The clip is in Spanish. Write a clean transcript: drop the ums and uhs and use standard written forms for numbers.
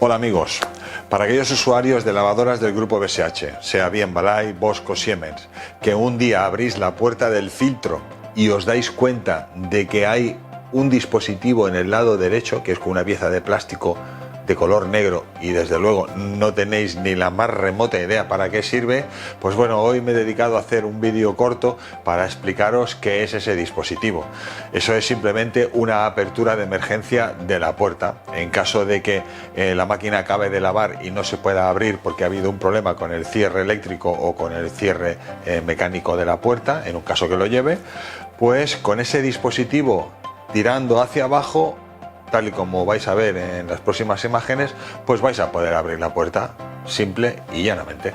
Hola amigos, para aquellos usuarios de lavadoras del grupo BSH, sea bien Balay, Bosch o Siemens, que un día abrís la puerta del filtro y os dais cuenta de que hay un dispositivo en el lado derecho, que es con una pieza de plástico de color negro y desde luego no tenéis ni la más remota idea para qué sirve, pues bueno, hoy me he dedicado a hacer un vídeo corto para explicaros qué es ese dispositivo. Eso es simplemente una apertura de emergencia de la puerta en caso de que la máquina acabe de lavar y no se pueda abrir porque ha habido un problema con el cierre eléctrico o con el cierre mecánico de la puerta, en un caso que lo lleve, pues con ese dispositivo tirando hacia abajo, tal y como vais a ver en las próximas imágenes, pues vais a poder abrir la puerta, simple y llanamente.